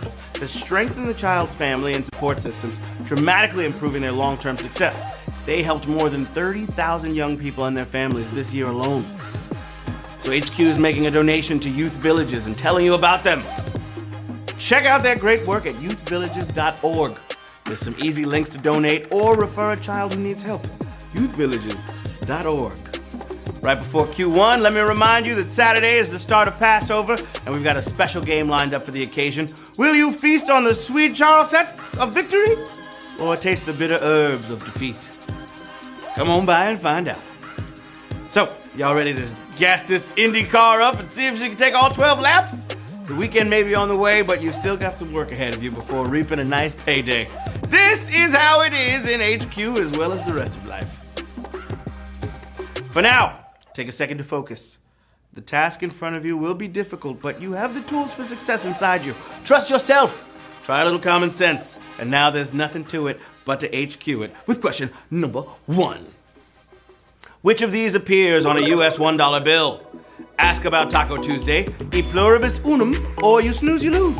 that strengthen the child's family and support systems, dramatically improving their long-term success. They helped more than 30,000 young people and their families this year alone. So HQ is making a donation to youth villages and telling you about them. Check out their great work at youthvillages.org. There's some easy links to donate or refer a child who needs help. youthvillages.org. Right before Q1, let me remind you that Saturday is the start of Passover, and we've got a special game lined up for the occasion. Will you feast on the sweet charset of victory, or taste the bitter herbs of defeat? Come on by and find out. So, y'all ready to gas this Indy car up and see if she can take all 12 laps? The weekend may be on the way, but you've still got some work ahead of you before reaping a nice payday. This is how it is in HQ as well as the rest of life. For now, take a second to focus. The task in front of you will be difficult, but you have the tools for success inside you. Trust yourself. Try a little common sense. And now there's nothing to it but to HQ it with question number 1. Which of these appears on a US $1 bill? Ask about Taco Tuesday, e pluribus unum, or you snooze, you lose.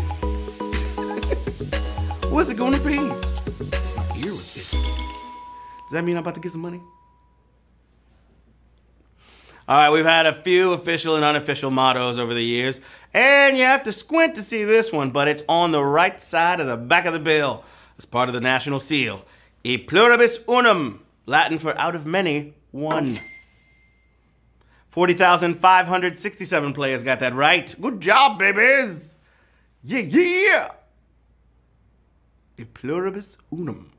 What's it gonna be? My ear was itching. Does that mean I'm about to get some money? All right, we've had a few official and unofficial mottos over the years, and you have to squint to see this one, but it's on the right side of the back of the bill as part of the national seal. E pluribus unum, Latin for out of many, one. 40,567 players got that right. Good job, babies. Yeah, yeah. E pluribus unum.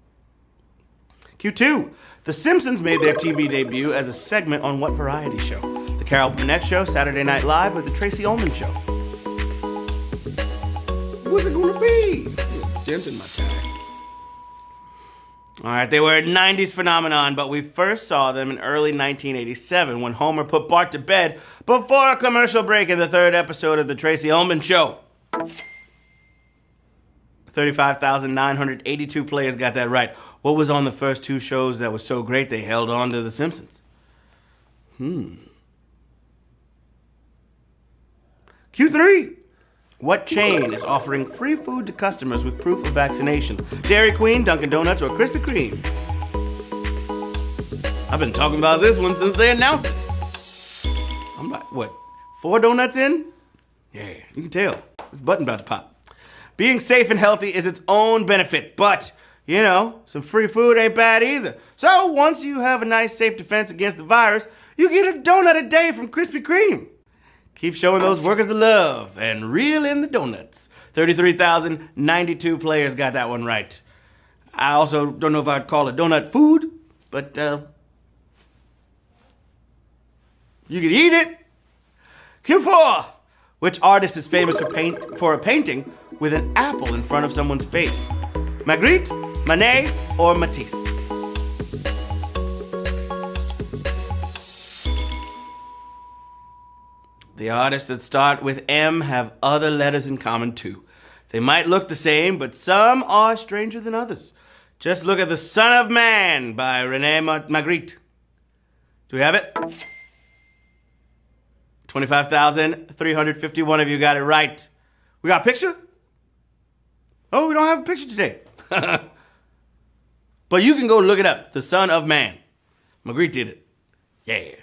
Q2. The Simpsons made their TV debut as a segment on what variety show? The Carol Burnett Show, Saturday Night Live, or the Tracy Ullman Show? What's it gonna be? Dent in my tie. All right, they were a 90s phenomenon, but we first saw them in early 1987 when Homer put Bart to bed before a commercial break in the 3rd episode of the Tracy Ullman Show. 35,982 players got that right. What was on the first 2 shows that was so great they held on to The Simpsons? Q3. What chain is offering free food to customers with proof of vaccination? Dairy Queen, Dunkin' Doughnuts, or Krispy Kreme? I've been talking about this one since they announced it. I'm like, what, 4 donuts in? Yeah, you can tell. This button about to pop. Being safe and healthy is its own benefit, but, you know, some free food ain't bad either. So once you have a nice safe defense against the virus, you get a donut a day from Krispy Kreme. Keep showing those workers the love and reel in the donuts. 33,092 players got that one right. I also don't know if I'd call it donut food, but you can eat it. Q4. Which artist is famous for a painting with an apple in front of someone's face? Magritte, Manet, or Matisse? The artists that start with M have other letters in common too. They might look the same, but some are stranger than others. Just look at The Son of Man by René Magritte. Do we have it? 25,351 of you got it right. We got a picture? Oh, we don't have a picture today. But you can go look it up. The Son of Man. Magritte did it. Yeah.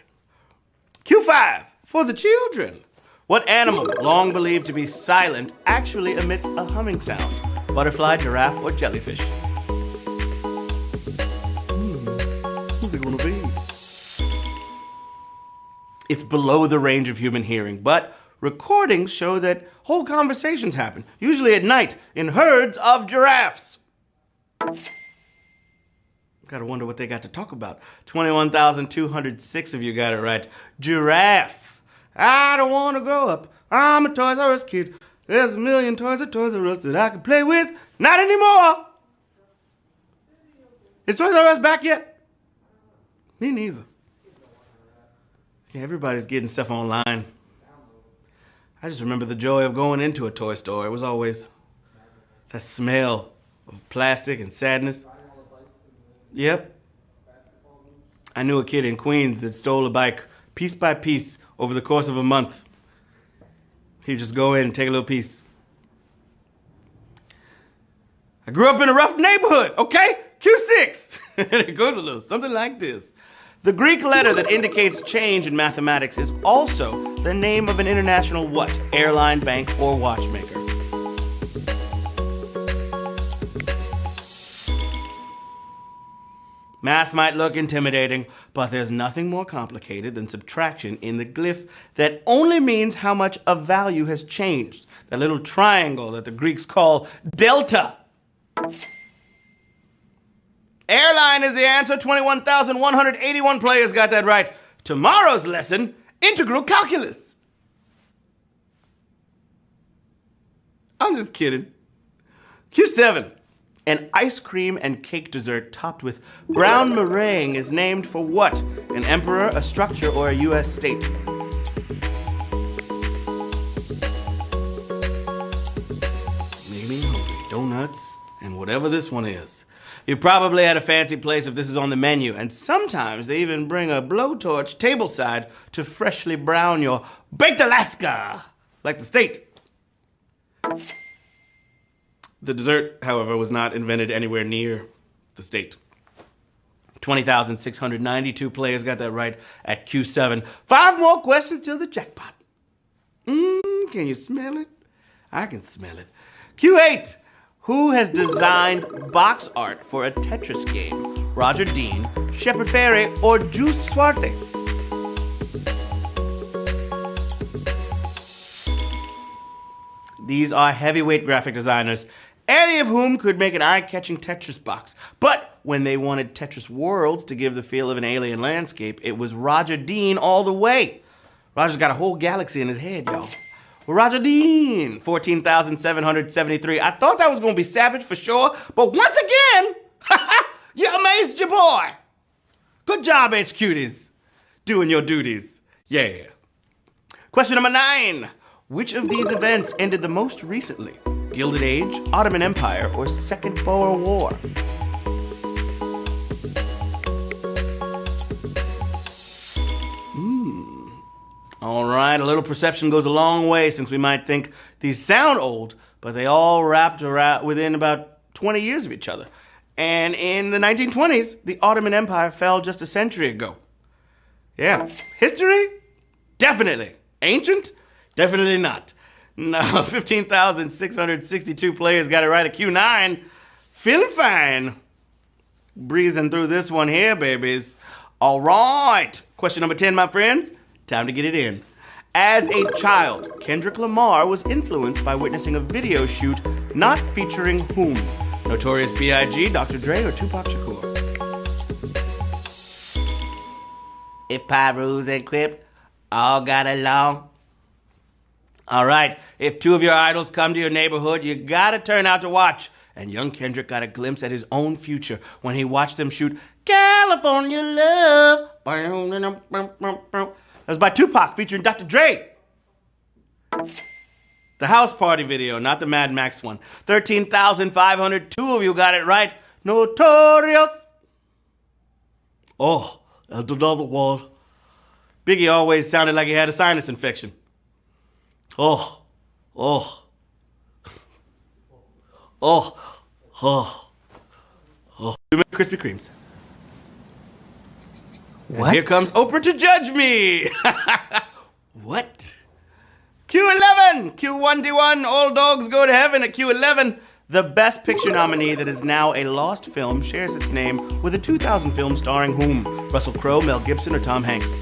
Q5. For the children. What animal, long believed to be silent, actually emits a humming sound? Butterfly, giraffe, or jellyfish? Who's it gonna be? It's below the range of human hearing, but recordings show that whole conversations happen, usually at night, in herds of giraffes. Gotta wonder what they got to talk about. 21,206 of you got it right. Giraffe. I don't want to grow up. I'm a Toys R Us kid. There's a million toys at Toys R Us that I can play with. Not anymore. Is Toys R Us back yet? Me neither. Yeah, everybody's getting stuff online. I just remember the joy of going into a toy store. It was always that smell of plastic and sadness. Yep. I knew a kid in Queens that stole a bike piece by piece over the course of a month. He'd just go in and take a little piece. I grew up in a rough neighborhood, okay? Q6. It goes a little something like this. The Greek letter that indicates change in mathematics is also the name of an international what? Airline, bank, or watchmaker. Math might look intimidating, but there's nothing more complicated than subtraction in the glyph that only means how much a value has changed. That little triangle that the Greeks call delta. Airline is the answer. 21,181 players got that right. Tomorrow's lesson, integral calculus. I'm just kidding. Q7. An ice cream and cake dessert topped with brown meringue is named for what? An emperor, a structure, or a U.S. state? Maybe Doughnuts and whatever this one is. You probably had a fancy place if this is on the menu, and sometimes they even bring a blowtorch tableside to freshly brown your baked Alaska, like the state. The dessert, however, was not invented anywhere near the state. 20,692 players got that right at Q7. 5 more questions till the jackpot. Can you smell it? I can smell it. Q8. Who has designed box art for a Tetris game? Roger Dean, Shepard Fairey, or Just Swarte? These are heavyweight graphic designers, any of whom could make an eye-catching Tetris box. But when they wanted Tetris Worlds to give the feel of an alien landscape, it was Roger Dean all the way. Roger's got a whole galaxy in his head, y'all. Roger Dean, 14,773. I thought that was going to be savage for sure, but once again, you amazed your boy. Good job, HQties. Doing your duties. Yeah. Question number 9. Which of these events ended the most recently? Gilded Age, Ottoman Empire, or Second Boer War? All right, a little perception goes a long way, since we might think these sound old, but they all wrapped around within about 20 years of each other. And in the 1920s, the Ottoman Empire fell just a century ago. Yeah, history? Definitely. Ancient? Definitely not. No, 15,662 players got it right at Q9. Feeling fine. Breezing through this one here, babies. All right, question number 10, my friends. Time to get it in. As a child, Kendrick Lamar was influenced by witnessing a video shoot not featuring whom? Notorious B.I.G., Dr. Dre, or Tupac Shakur? If Pyru's and Quip all got along. All right, if 2 of your idols come to your neighborhood, you gotta turn out to watch. And young Kendrick got a glimpse at his own future when he watched them shoot California Love. That was by Tupac featuring Dr. Dre. The house party video, not the Mad Max one. 13,502 of you got it right. Notorious. Oh, and another one. Biggie always sounded like he had a sinus infection. Oh. Too many Krispy Kremes. What? And here comes Oprah to judge me. What? Q11, Q1D1, all dogs go to heaven at Q11. The Best Picture nominee that is now a lost film shares its name with a 2000 film starring whom? Russell Crowe, Mel Gibson, or Tom Hanks?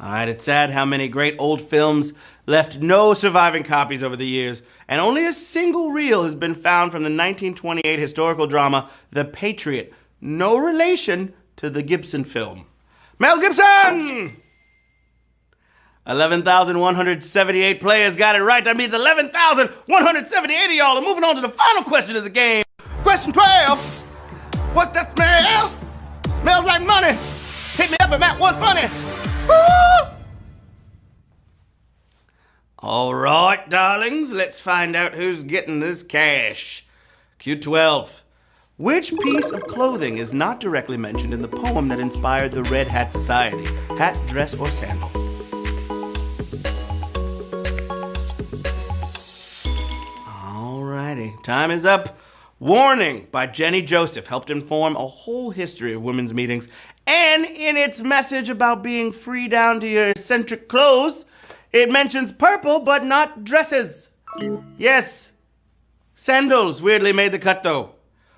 All right, it's sad how many great old films left no surviving copies over the years, and only a single reel has been found from the 1928 historical drama, The Patriot. No relation to the Gibson film. Mel Gibson! 11,178 players got it right. That means 11,178 of y'all are moving on to the final question of the game. Question 12. What's that smell? Smells like money. Hit me up if that was funny. Woo! All right, darlings, let's find out who's getting this cash. Q12. Which piece of clothing is not directly mentioned in the poem that inspired the Red Hat Society? Hat, dress, or sandals? Time is up. Warning by Jenny Joseph helped inform a whole history of women's meetings, and in its message about being free down to your eccentric clothes, it mentions purple but not dresses. Yes, sandals weirdly made the cut though.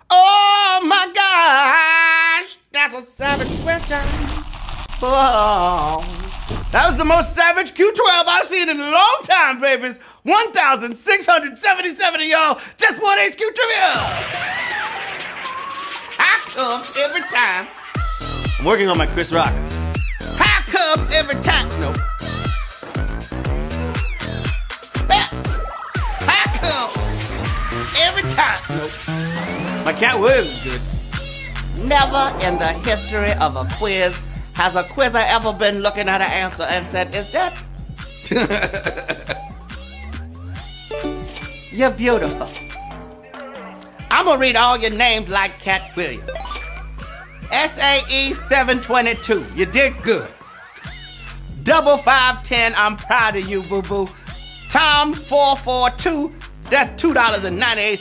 Oh my gosh, that's a savage question. Oh, that was the most savage Q12 I've seen in a long time, babies. 1,677 of y'all just won HQ Trivia. How come every time? I'm working on my Chris Rock. How come every time? No. How come every time? No. My Cat Williams is good. Never in the history of a quiz has a quizzer ever been looking at an answer and said, is that? You're beautiful. I'm gonna read all your names like Cat Williams. SAE 722, you did good. Double 510, I'm proud of you, boo-boo. Tom 442, that's $2.98